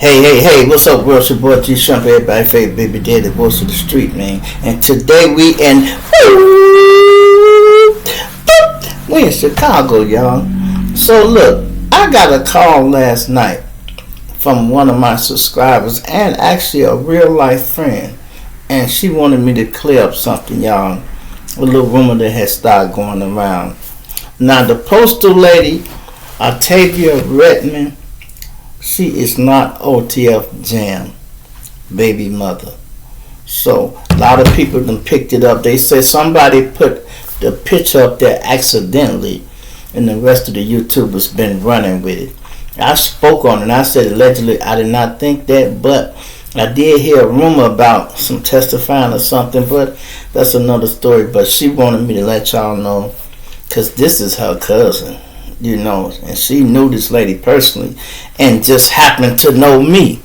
Hey, what's up, world? It's your boy G Shump, everybody favorite baby daddy, voice of the street, man. And today we in Chicago, y'all. So look, I got a call last night from one of my subscribers and actually a real life friend. And she wanted me to clear up something, y'all. A little rumor that had started going around. Now the postal lady, Octavia Redmond, she is not OTF Jam baby mother. So a lot of people done picked it up. They said somebody put the picture up there accidentally, and the rest of the YouTubers been running with it. I spoke on it and I said allegedly I did not think that, but I did hear a rumor about some testifying or something, but that's another story. But she wanted me to let y'all know, because this is her cousin, you know, and she knew this lady personally and just happened to know me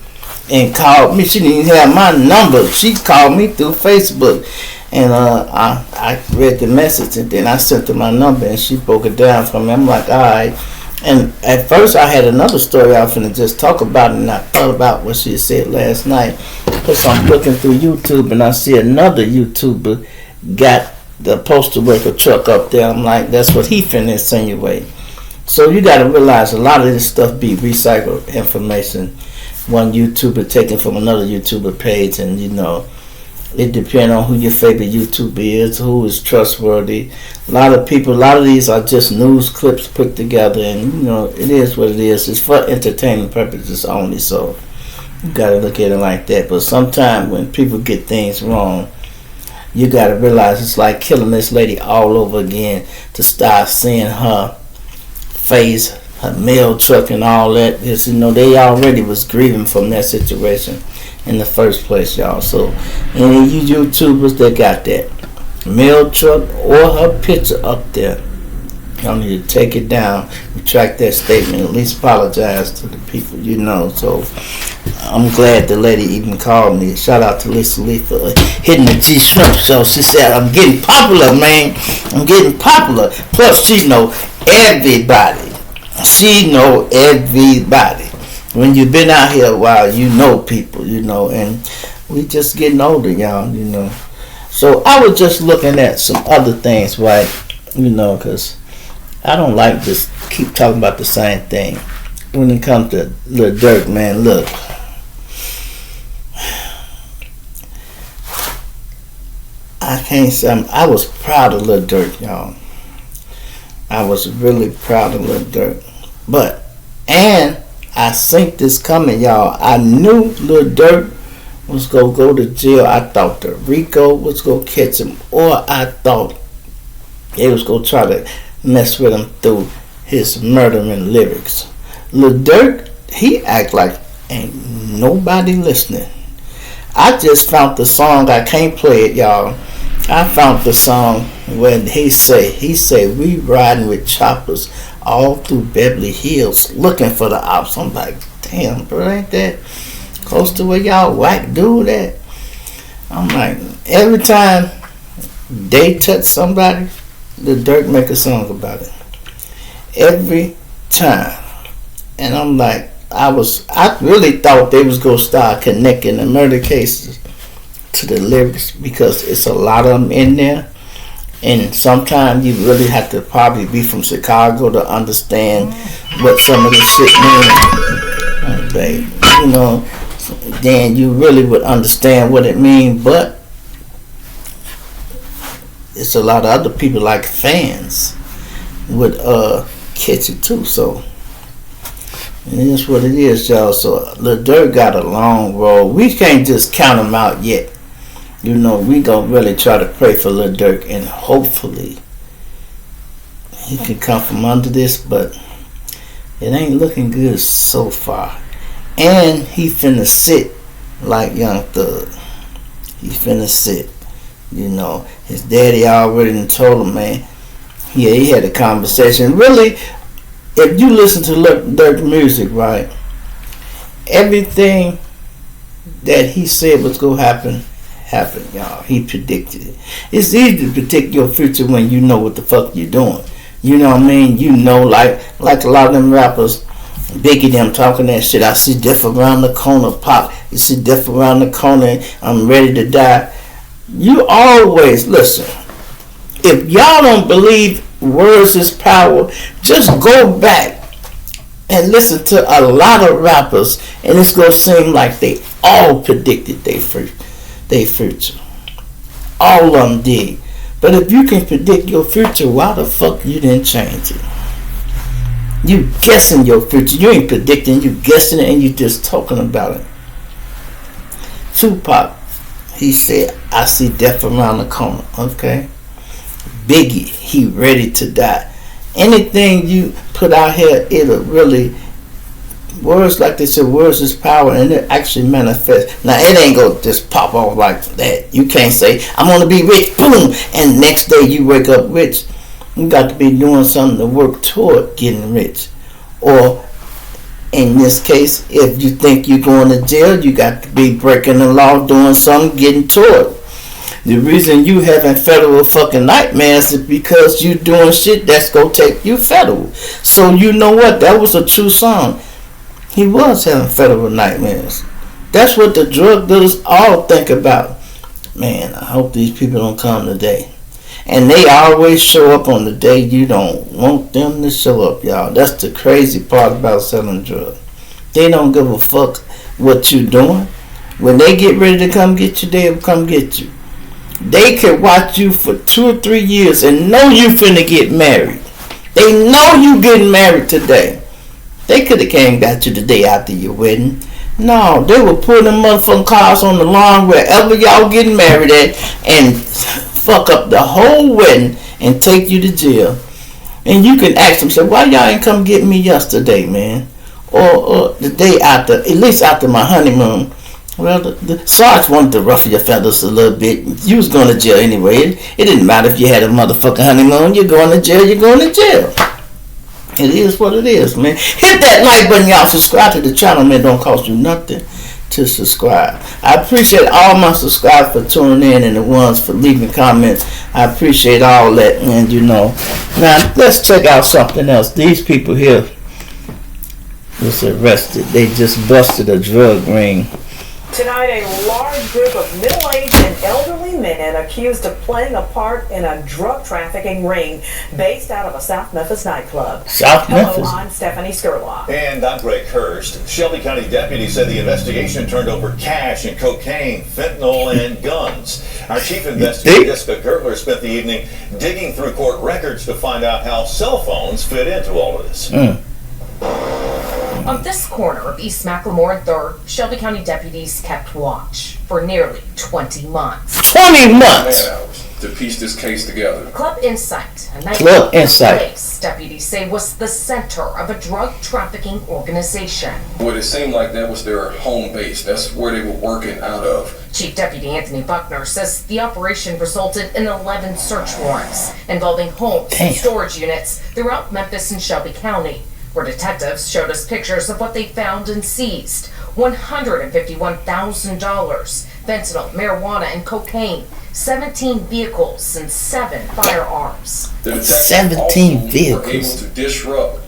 and called me. She didn't even have my number. She called me through Facebook, and I read the message, and then I sent her my number, and she broke it down for me. I'm like, all right. And at first I had another story I was going to just talk about, and I thought about what she said last night, because I'm looking through YouTube and I see another YouTuber got the postal worker truck up there. I'm like, that's what he finna insinuate. So you got to realize a lot of this stuff be recycled information. One YouTuber taken from another YouTuber page, and you know, it depends on who your favorite YouTuber is, who is trustworthy. A lot of these are just news clips put together, and you know, it is what it is. It's for entertainment purposes only, so you got to look at it like that. But sometimes when people get things wrong, you got to realize it's like killing this lady all over again to start seeing her face, her mail truck and all that. It's, you know, they already was grieving from that situation in the first place, y'all. So any of you YouTubers that got that mail truck or her picture up there, y'all need to take it down, retract that statement, at least apologize to the people, you know. So I'm glad the lady even called me. Shout out to Lisa Lee for hitting the G Shump show. She said, I'm getting popular, man. I'm getting popular. Plus, she know everybody. She know everybody. When you've been out here a while, you know people, you know, and we just getting older, y'all, you know. So I was just looking at some other things, right, you know, because I don't like just keep talking about the same thing. When it comes to Lil Durk, man, look. I can't say I was proud of Lil Durk, y'all. I was really proud of Lil Durk. But, and I think this coming, y'all. I knew Lil Durk was going to go to jail. I thought the Rico was going to catch him. Or I thought they was going to try to mess with him through his murdering lyrics. Lil Durk, he act like ain't nobody listening. I just found the song. I can't play it, y'all. I found the song when he say we riding with choppers all through Beverly Hills looking for the ops. I'm like, damn, bro, ain't that close to where y'all whack dude at? I'm like, every time they touch somebody, the Durk make a song about it. Every time. And I'm like, I really thought they was gonna start connecting the murder cases to the lyrics, because it's a lot of them in there, and sometimes you really have to probably be from Chicago to understand what some of this shit means. Babe, you know, then you really would understand what it means. But it's a lot of other people, like fans, would catch it too. So it is what it is, y'all. So Lil Durk got a long road. We can't just count him out yet. You know, we gonna really try to pray for Lil Durk, and hopefully he can come from under this, but it ain't looking good so far. And he finna sit like Young Thug. He finna sit. You know, his daddy already done told him, man. Yeah, he had a conversation. Really, if you listen to Lil Durk music, right, everything that he said was gonna happen, y'all. He predicted it. It's easy to predict your future when you know what the fuck you're doing. You know what I mean? You know, like a lot of them rappers, Biggie them talking that shit. I see death around the corner, Pop. You see death around the corner. I'm ready to die. You always listen. If y'all don't believe words is power, just go back and listen to a lot of rappers, and it's gonna seem like they all predicted their future. All of them did. But if you can predict your future, why the fuck you didn't change it? You guessing your future. You ain't predicting, you guessing it, and you just talking about it. Tupac, he said, I see death around the corner. Okay. Biggie, he ready to die. Anything you put out here, it'll really, words like they said, words is power, and it actually manifests. Now, it ain't gonna just pop off like that. You can't say, I'm gonna be rich, boom, and next day you wake up rich. You got to be doing something to work toward getting rich. Or, in this case, if you think you're going to jail, you got to be breaking the law, doing something, getting toward. The reason you having federal fucking nightmares is because you doing shit that's gonna take you federal. So you know what? That was a true song. He was having federal nightmares. That's what the drug dealers all think about. Man, I hope these people don't come today. And they always show up on the day you don't want them to show up, y'all. That's the crazy part about selling drugs. They don't give a fuck what you doing. When they get ready to come get you, they'll come get you. They can watch you for 2 or 3 years and know you finna get married. They know you getting married today. They could have came and got you the day after your wedding. No, they were putting them motherfucking cars on the lawn wherever y'all getting married at and fuck up the whole wedding and take you to jail. And you can ask them, say, why y'all ain't come get me yesterday, man? Or the day after, at least after my honeymoon. Well, the Sarge wanted to ruffle your feathers a little bit. You was going to jail anyway. It didn't matter if you had a motherfucking honeymoon. You're going to jail, you're going to jail. It is what it is, man. Hit that like button, y'all. Subscribe to the channel, man. Don't cost you nothing to subscribe. I appreciate all my subscribers for tuning in and the ones for leaving comments. I appreciate all that, man, you know. Now, let's check out something else. These people here was arrested. They just busted a drug ring. Tonight, a large group of middle-aged and elderly men accused of playing a part in a drug trafficking ring based out of a South Memphis nightclub. Hello, I'm Stephanie Skurlock. And I'm Greg Hurst. Shelby County deputies said the investigation turned over cash and cocaine, fentanyl, and guns. Our chief investigator, Jessica Gertler, spent the evening digging through court records to find out how cell phones fit into all of this. On this corner of East McLemore and 3rd, Shelby County deputies kept watch for nearly 20 months. 20 months! To piece this case together. Club Insight, a nightclub place deputies say was the center of a drug trafficking organization. Well, it seemed like that was their home base. That's where they were working out of. Chief Deputy Anthony Buckner says the operation resulted in 11 search warrants involving homes and storage units throughout Memphis and Shelby County, where detectives showed us pictures of what they found and seized: $151,000, fentanyl, marijuana, and cocaine, 17 vehicles, and 7 firearms. The detectives 17 vehicles were able to disrupt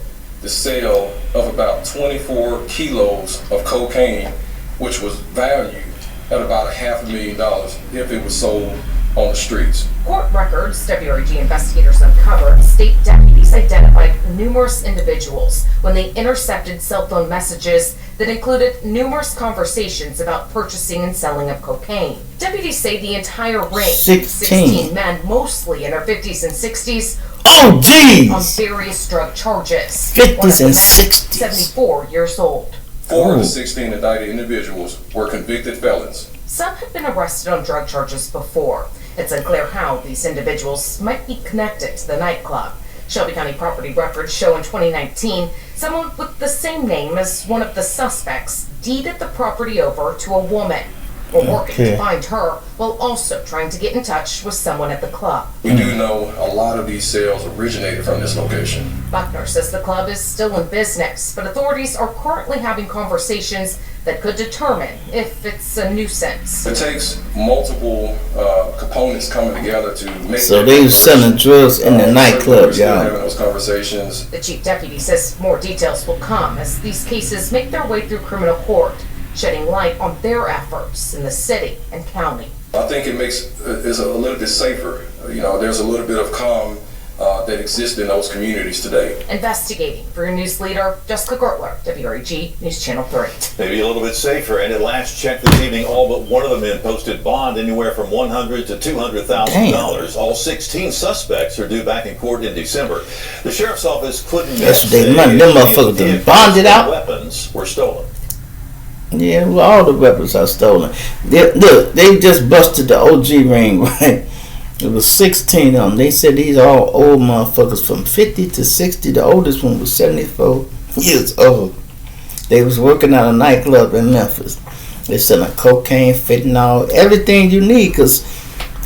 the sale of about 24 kilos of cocaine, which was valued at about $500,000 if it was sold on the streets. Court records WRG investigators uncovered. State deputies identified numerous individuals when they intercepted cell phone messages that included numerous conversations about purchasing and selling of cocaine. Deputies say the entire ring, 16 men, mostly in their 50s and 60s, oh geez, on various drug charges. 50s and 60s. 74 years old. 4 of the 16 indicted individuals were convicted felons. Some had been arrested on drug charges before. It's unclear how these individuals might be connected to the nightclub. Shelby County property records show in 2019, someone with the same name as one of the suspects deeded the property over to a woman. We're working to find her while also trying to get in touch with someone at the club. We do know a lot of these sales originated from this location. Buckner says the club is still in business, but authorities are currently having conversations that could determine if it's a nuisance. It takes multiple components coming together to make. So they was selling drugs in the nightclub, y'all. Having those conversations. The chief deputy says more details will come as these cases make their way through criminal court, shedding light on their efforts in the city and county. I think it makes it a little bit safer. There's a little bit of calm that exists in those communities today. Investigating for your news leader, Jessica Gertler, WREG News Channel 3. Maybe a little bit safer. And at last check this evening, all but one of the men posted bond anywhere from $100,000 to $200,000. All 16 suspects are due back in court in December. The sheriff's office couldn't say them motherfuckers done bonded out. Weapons were stolen. Yeah, well, all the weapons are stolen. Look, they just busted the OG ring, right? It was 16 of them. They said these are all old motherfuckers from 50 to 60. The oldest one was 74 years old. They was working at a nightclub in Memphis. They selling cocaine, fentanyl, everything you need. Because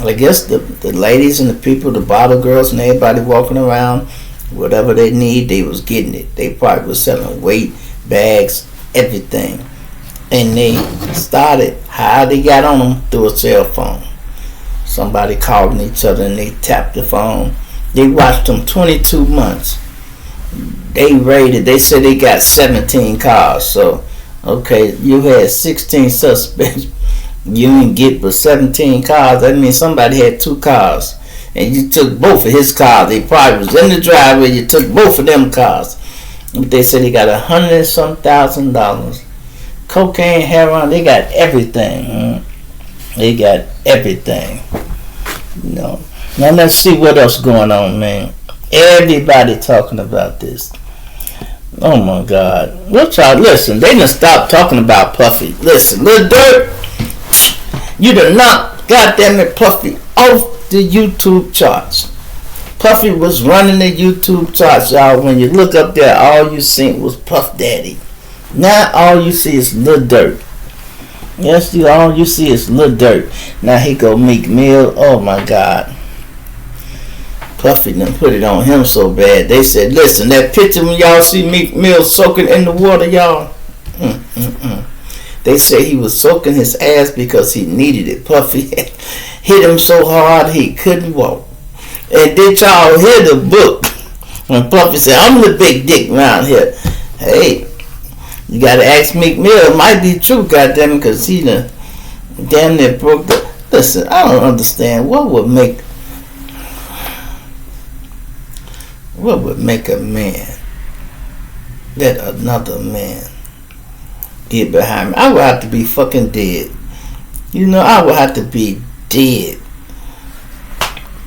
I guess the ladies and the people, the bottle girls and everybody walking around, whatever they need, they was getting it. They probably was selling weight, bags, everything. And they started, how they got on them, through a cell phone. Somebody calling each other and they tapped the phone. They watched them 22 months. They said they got 17 cars. So, okay, you had 16 suspects. You didn't get but 17 cars. That means somebody had 2 cars. And you took both of his cars. They probably was in the driveway. You took both of them cars. But they said they got $100,000. Cocaine, heroin, they got everything. They got everything. Now let's see what else going on, man. Everybody talking about this. Oh my God. Listen, they done stopped talking about Puffy. Listen, Lil Durk, you done knocked, goddamn it, Puffy off the YouTube charts. Puffy was running the YouTube charts, y'all. When you look up there, all you seen was Puff Daddy. Now all you see is Lil Durk. Yes, all you see is Lil Durk. Now he go Meek Mill. Oh my God. Puffy done put it on him so bad. They said, listen, that picture when y'all see Meek Mill soaking in the water, y'all. They say he was soaking his ass because he needed it. Puffy hit him so hard he couldn't walk. And did y'all hear the book when Puffy said, I'm the big dick around here? Hey, you gotta ask Meek Mill. It might be true, goddamn, because he done damn near broke the. Listen, I don't understand what would make a man let another man get behind me. I would have to be fucking dead. I would have to be dead.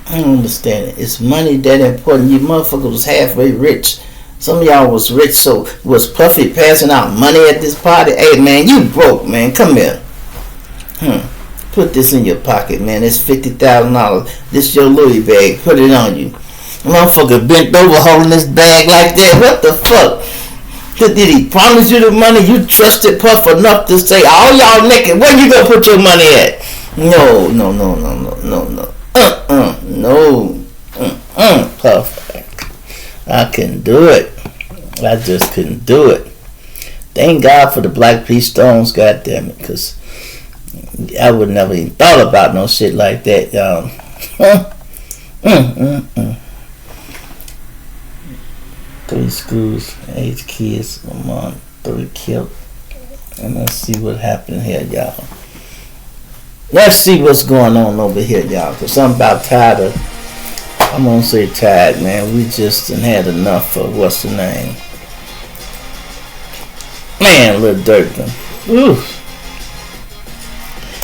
I don't understand it. Is money that important? You motherfuckers was halfway rich. Some of y'all was rich, so was Puffy passing out money at this party? Hey, man, you broke, man. Come here. Put this in your pocket, man. It's $50,000. This your Louis bag. Put it on you. Motherfucker bent over holding this bag like that. What the fuck? Did he promise you the money? You trusted Puff enough to say, all y'all naked. Where you gonna put your money at? No. Puff. I couldn't do it. I just couldn't do it. Thank God for the Black Peace Stones, goddamn it, because I would never even thought about no shit like that, y'all. 3 schools, 8 kids among 3 killed. And let's see what happened here, y'all. Let's see what's going on over here, y'all, because I'm about tired of. I'm gonna say tired, man. We just done had enough of what's the name. Man, Lil Durk. Oof.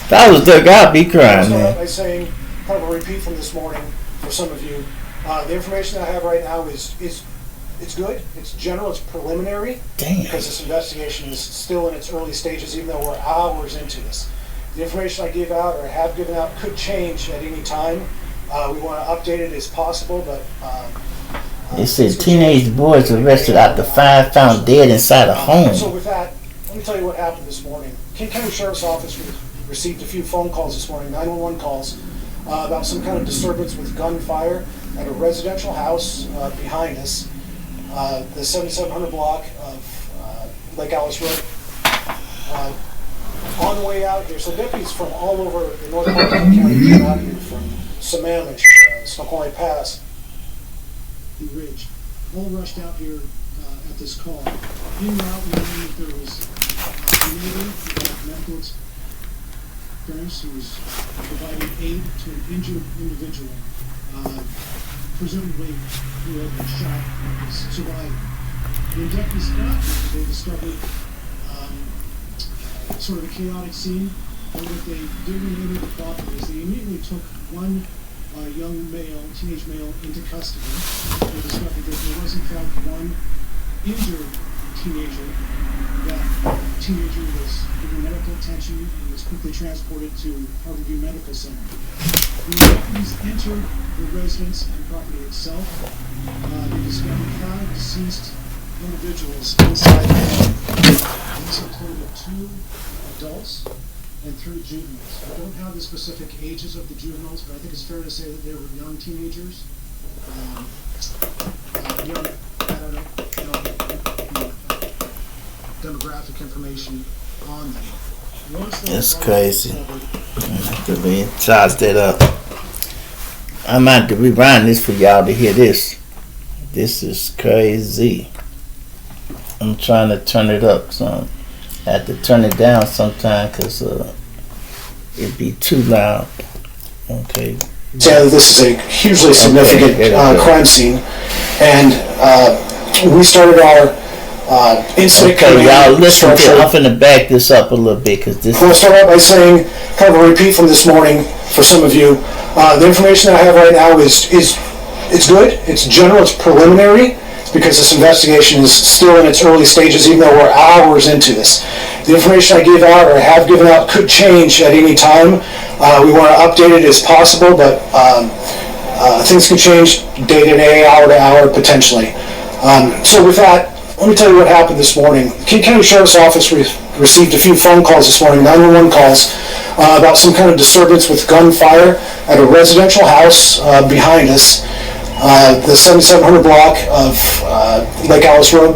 If I was Durk, I'd be crying, man. By saying, kind of a repeat from this morning for some of you, the information that I have right now is it's good. It's general. It's preliminary. Damn. Because this investigation is still in its early stages, even though we're hours into this. The information I give out or have given out could change at any time. We want to update it as possible, but they said teenage boys arrested after 5 found dead inside a home. So with that, let me tell you what happened this morning. King County Sheriff's Office received a few phone calls this morning, 911 calls, about some kind of disturbance with gunfire at a residential house behind us, the 7700 block of Lake Alice Road. On the way out here, so deputies from all over the north part of King County came out here from Sammamish, Snoqualmie Pass, the Ridge, all rushed out here at this call. En route, we knew that there was a neighbor who had medical experience who was providing aid to an injured individual, presumably who had been shot and was surviving. When deputies got here, they discovered sort of a chaotic scene, and what they did when they entered the property is they immediately took one young male, teenage male, into custody. They discovered that there was in fact one injured teenager. That teenager was given medical attention and was quickly transported to Harborview Medical Center. When deputies entered the residence and property itself, they discovered 5 deceased individuals inside the home. These included 2 adults and 3 juveniles. I don't have the specific ages of the juveniles, but I think it's fair to say that they were young teenagers. I don't know, demographic information on them. That's crazy. I have to be charge that up. I might have to rewind this for y'all to hear this. This is crazy. I'm trying to turn it up some. I have to turn it down sometime because it'd be too loud. Okay. Yeah, this is a hugely significant crime scene, and we started our incident command y'all listen structure. I'm finna back this up a little bit because this. I want to start out by saying, kind of a repeat from this morning for some of you. The information that I have right now is good. It's general. It's preliminary, because this investigation is still in its early stages, even though we're hours into this. The information I give out or have given out could change at any time. We want to update it as possible, but things can change day to day, hour to hour, potentially. So with that, let me tell you what happened this morning. The King County Sheriff's Office received a few phone calls this morning, 911 calls, about some kind of disturbance with gunfire at a residential house behind us. The 7700 block of Lake Alice Road.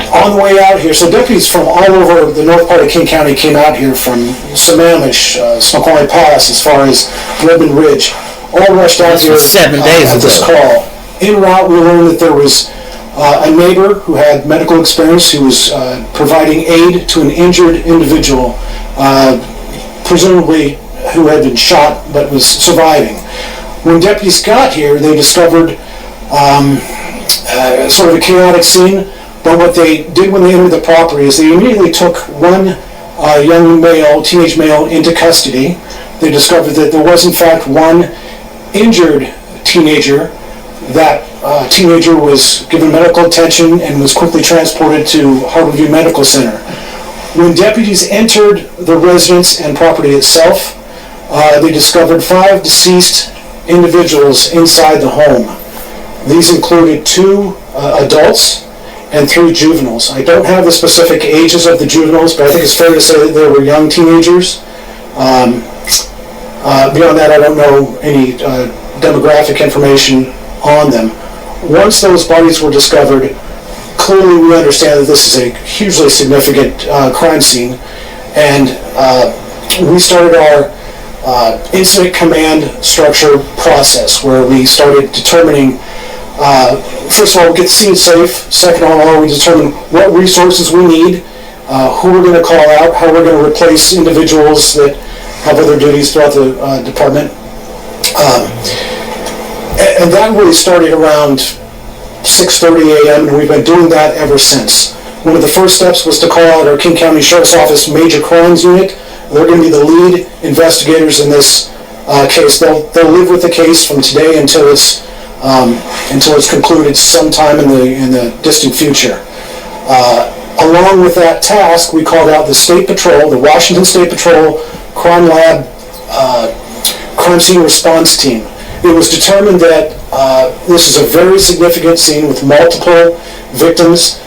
On the way out here, so deputies from all over the north part of King County came out here from Sammamish, Snoqualmie Pass, as far as Redmond Ridge, all rushed out here 7 days at this call. En route, we learned that there was a neighbor who had medical experience who was providing aid to an injured individual, presumably who had been shot but was surviving. When deputies got here, they discovered sort of a chaotic scene, but what they did when they entered the property is they immediately took one young male, teenage male, into custody. They discovered that there was in fact one injured teenager. That teenager was given medical attention and was quickly transported to Harborview Medical Center. When deputies entered the residence and property itself, they discovered 5 deceased individuals inside the home. These included 2 adults and 3 juveniles. I don't have the specific ages of the juveniles, but I think it's fair to say that they were young teenagers. Beyond that, I don't know any demographic information on them. Once those bodies were discovered, clearly we understand that this is a hugely significant crime scene, and we started our incident command structure process, where we started determining, first of all, get the scene safe. Second of all, we determine what resources we need, who we're going to call out, how we're going to replace individuals that have other duties throughout the department. And that really started around 6:30 a.m., and we've been doing that ever since. One of the first steps was to call out our King County Sheriff's Office Major Crimes Unit. They're going to be the lead investigators in this case. They'll live with the case from today until it's concluded sometime in the distant future. Along with that task, we called out the State Patrol, the Washington State Patrol Crime Lab Crime Scene Response Team. It was determined that this is a very significant scene with multiple victims,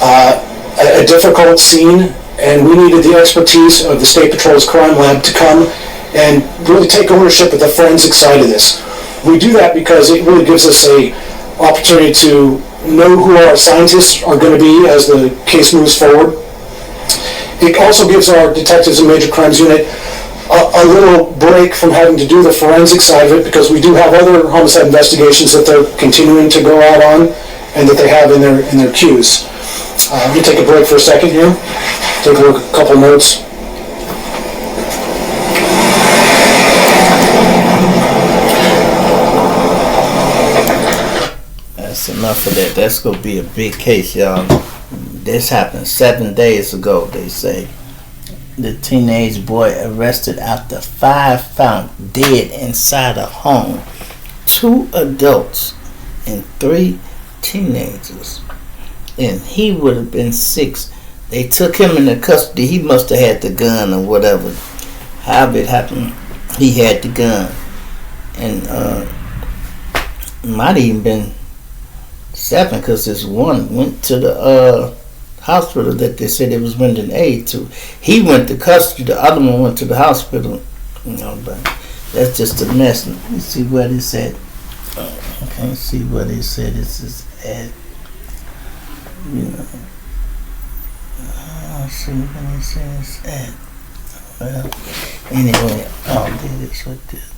a difficult scene, and we needed the expertise of the State Patrol's Crime Lab to come and really take ownership of the forensic side of this. We do that because it really gives us an opportunity to know who our scientists are going to be as the case moves forward. It also gives our detectives and major crimes unit a little break from having to do the forensic side of it, because we do have other homicide investigations that they're continuing to go out on and that they have in their queues. Let me take a break for a second here. Take a look at a couple notes. That's enough of that. That's going to be a big case, y'all. This happened 7 days ago, they say. The teenage boy arrested after 5 found dead inside a home. 2 adults and 3 teenagers. And he would have been 6. They took him into custody. He must have had the gun or whatever. However it happened, he had the gun. And might have even been 7, because this one went to the hospital that they said it was rendering aid to. He went to custody. The other one went to the hospital. You know, but that's just a mess. Let me see what it said. I can't see what it said. This is at. You know. Let's see what it says at. Well, anyway, there it is right there.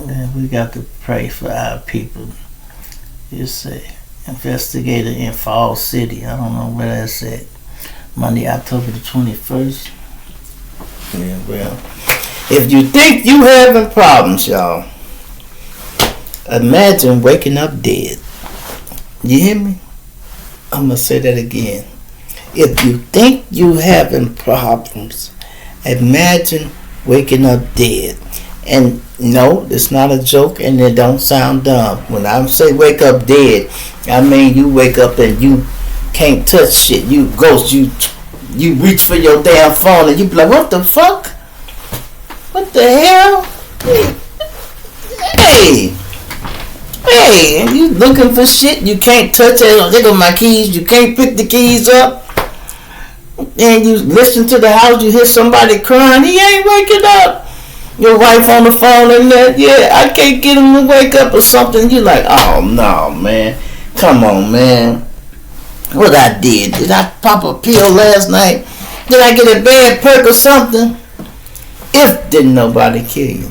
Then we got to pray for our people. You say, investigator in Falls City. I don't know where that's at. Monday, October the 21st. Yeah, well, if you think you having problems, y'all, imagine waking up dead. You hear me? I'm going to say that again. If you think you having problems, imagine waking up dead. And no, it's not a joke, and it don't sound dumb. When I say wake up dead, I mean you wake up and you can't touch shit. You ghost, you reach for your damn phone and you be like, what the fuck? What the hell? Hey, and you looking for shit, you can't touch it. There go my keys, you can't pick the keys up. And you listen to the house, you hear somebody crying, he ain't waking up. Your wife on the phone and that, yeah, I can't get him to wake up or something. You like, oh no, man. Come on, man. What I did I pop a pill last night? Did I get a bad perk or something? If didn't nobody kill you.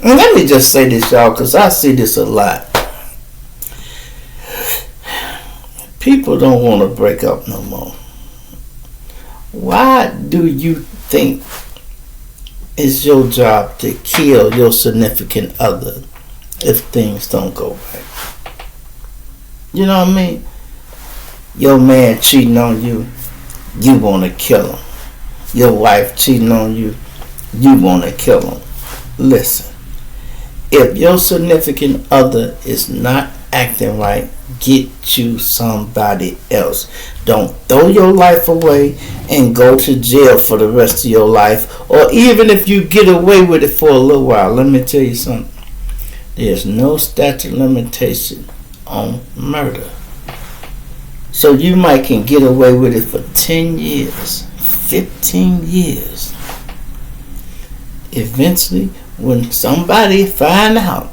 And let me just say this, y'all, because I see this a lot. People don't want to break up no more. Why do you think it's your job to kill your significant other if things don't go right? You know what I mean? Your man cheating on you, you want to kill him. Your wife cheating on you, you want to kill him. Listen, if your significant other is not acting right, get you somebody else. Don't throw your life away and go to jail for the rest of your life. Or even if you get away with it for a little while, let me tell you something. There's no statute of limitation on murder. So you might can get away with it for 10 years, 15 years. Eventually, when somebody find out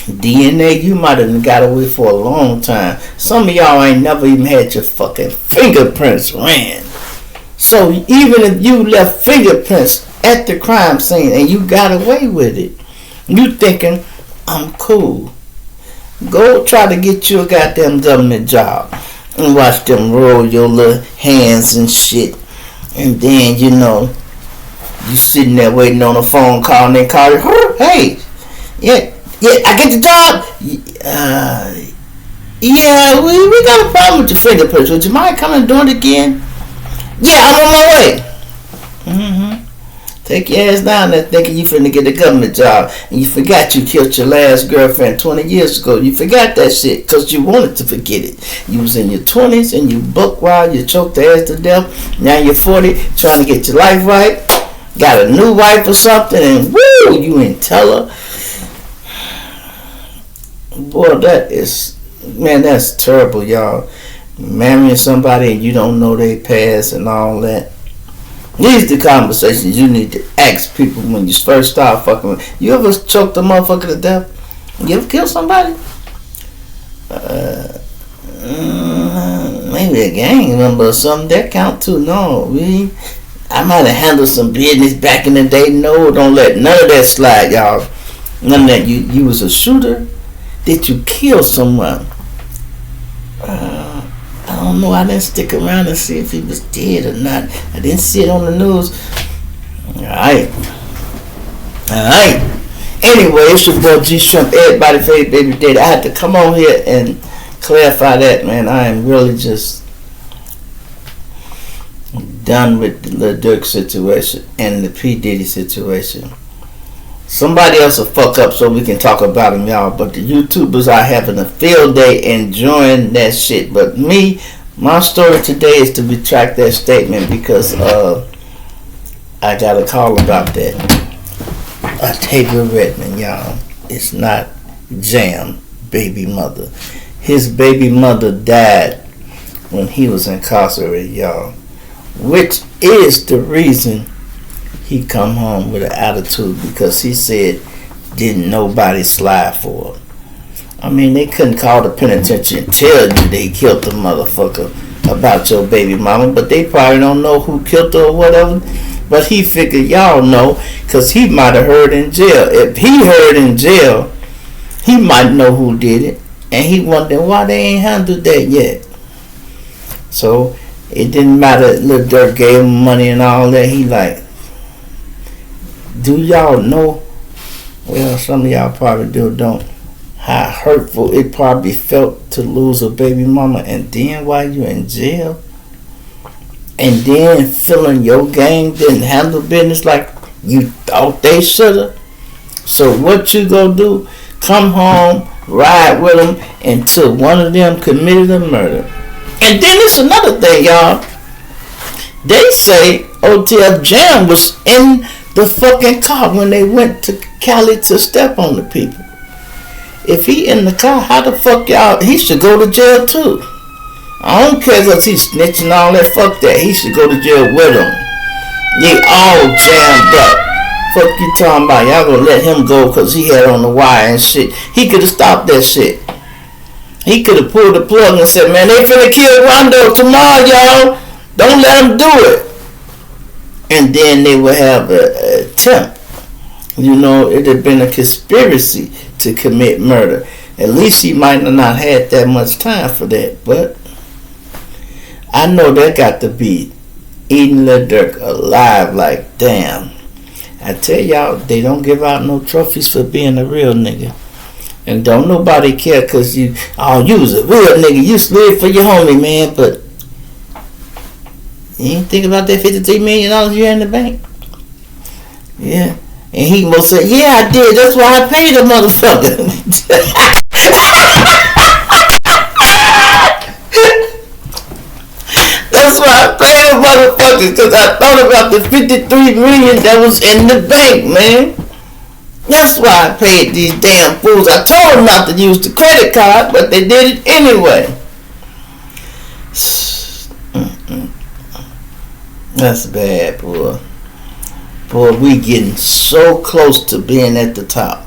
DNA, you might have got away for a long time. Some of y'all ain't never even had your fucking fingerprints ran. So even if you left fingerprints at the crime scene and you got away with it, you thinking, I'm cool. Go try to get you a goddamn government job and watch them roll your little hands and shit. And then, you know, you sitting there waiting on a phone call and they call you, hey, yeah, I get the job. Yeah, we got a problem with your fingerprints. Would you mind coming and doing it again? Yeah, I'm on my way. Take your ass down there thinking you finna get a government job. And you forgot you killed your last girlfriend 20 years ago. You forgot that shit because you wanted to forget it. You was in your 20s and you buck wild. You choked her ass to death. Now you're 40 trying to get your life right. Got a new wife or something and woo, you ain't tell her. Boy, that's terrible, y'all. Marrying somebody and you don't know their past and all that. These are the conversations you need to ask people when you first start fucking with. You ever choked a motherfucker to death? You ever killed somebody? maybe a gang member or something. That count too. No, I might have handled some business back in the day. No, don't let none of that slide, y'all. None of that. You was a shooter. Did you kill someone? I don't know. I didn't stick around and see if he was dead or not. I didn't see it on the news. Alright. Anyway, it's your boy G Shrimp, everybody favorite baby daddy. I had to come on here and clarify that, man. I am really just done with the Lil Durk situation and the P. Diddy situation. Somebody else will fuck up so we can talk about them, y'all. But the YouTubers are having a field day enjoying that shit. But me, my story today is to retract that statement because I got a call about that. Octavia Redmond, y'all. It's not Jam, baby mother. His baby mother died when he was incarcerated, y'all. Which is the reason he come home with an attitude, because he said didn't nobody slide for it. I mean, they couldn't call the penitentiary and tell you they killed the motherfucker about your baby mama, but they probably don't know who killed her or whatever. But he figured y'all know, because he might have heard in jail. If he heard in jail, he might know who did it, and he wondered why they ain't handled that yet. So it didn't matter. Lil Durk gave him money and all that. He like, do y'all know? Well, some of y'all probably don't. How hurtful it probably felt to lose a baby mama, and then while you in jail, and then feeling your gang didn't handle business like you thought they shoulda. So what you gonna do? Come home, ride with them until one of them committed a murder. And then it's another thing, y'all. They say OTF Jam was in the fucking car when they went to Cali to step on the people. If he in the car, how the fuck y'all? He should go to jail too. I don't care because he's snitching all that. Fuck that. He should go to jail with them. They all jammed up. Fuck you talking about? Y'all gonna let him go because he had on the wire and shit. He could have stopped that shit. He could have pulled the plug and said, man, they finna kill Rondo tomorrow, y'all. Don't let him do it. And then they would have an attempt. You know, it had been a conspiracy to commit murder. At least he might have not had that much time for that. But I know that got to be eating Lil Durk alive like damn. I tell y'all, they don't give out no trophies for being a real nigga. And don't nobody care because you was a real nigga. You slid for your homie, man. But you ain't think about that $53 million you had in the bank? Yeah. And he will say, yeah, I did. That's why I paid the motherfucker. That's why I paid the motherfucker, because I thought about the $53 million that was in the bank, man. That's why I paid these damn fools. I told them not to use the credit card, but they did it anyway. That's bad, boy. Boy, we getting so close to being at the top.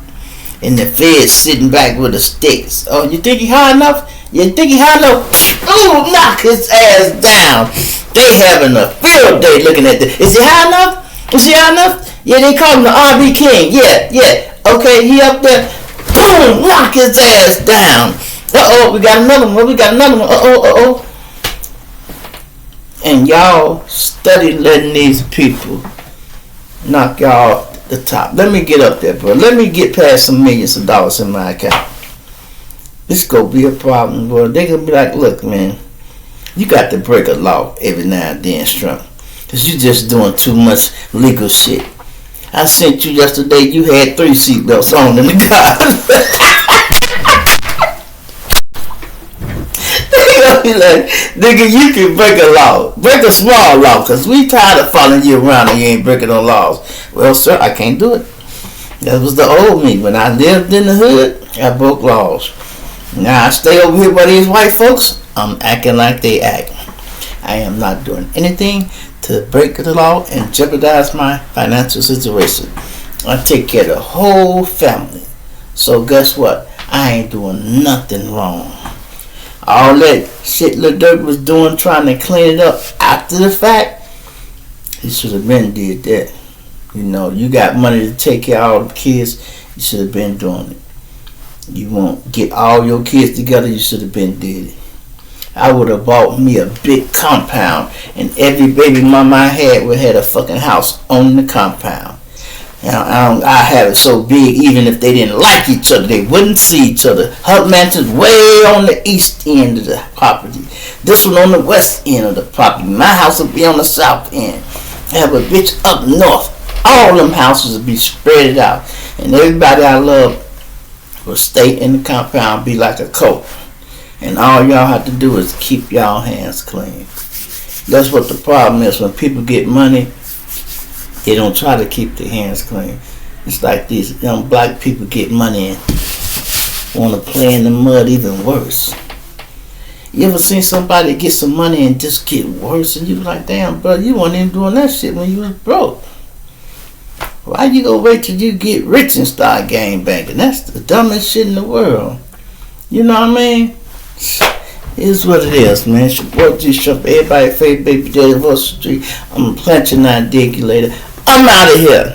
And the Fed's sitting back with the sticks. Oh, you think he high enough? You think he high enough? Ooh, knock his ass down. They having a field day looking at this. Is he high enough? Is he high enough? Yeah, they call him the RB King. Yeah. Okay, he up there. Boom, knock his ass down. Uh-oh, we got another one. Uh-oh. And y'all study letting these people knock y'all off the top. Let me get up there, bro. Let me get past some millions of dollars in my account. This gonna be a problem, bro. They gonna be like, look, man, you got to break a law every now and then, Strump. Because you just doing too much legal shit. I sent you yesterday, you had 3 seatbelts on in the car. Like, nigga, you can break a law. Break a small law, because we tired of following you around and you ain't breaking no laws. Well, sir, I can't do it. That was the old me. When I lived in the hood, I broke laws. Now I stay over here by these white folks, I'm acting like they act. I am not doing anything to break the law and jeopardize my financial situation. I take care of the whole family. So guess what? I ain't doing nothing wrong. All that shit Lil Durk was doing, trying to clean it up after the fact, he should have been did that. You know, you got money to take care of all the kids, you should have been doing it. You won't get all your kids together, you should have been did it. I would have bought me a big compound, and every baby mama I had would have had a fucking house on the compound. I have it so big, even if they didn't like each other, they wouldn't see each other. Her mansion's way on the east end of the property. This one on the west end of the property. My house will be on the south end. I have a bitch up north. All them houses will be spread out. And everybody I love will stay in the compound, be like a coat. And all y'all have to do is keep y'all hands clean. That's what the problem is. When people get money, they don't try to keep their hands clean. It's like these young black people get money and want to play in the mud even worse. You ever seen somebody get some money and just get worse, and you like, damn, brother, you weren't even doing that shit when you was broke. Why you go wait till you get rich and start gang banging? That's the dumbest shit in the world. You know what I mean? It is what it is, man. It's your boy G Shop. Everybody favorite baby daddy of Wall Street. I'm gonna plant you now and dig you later. I'm out of here.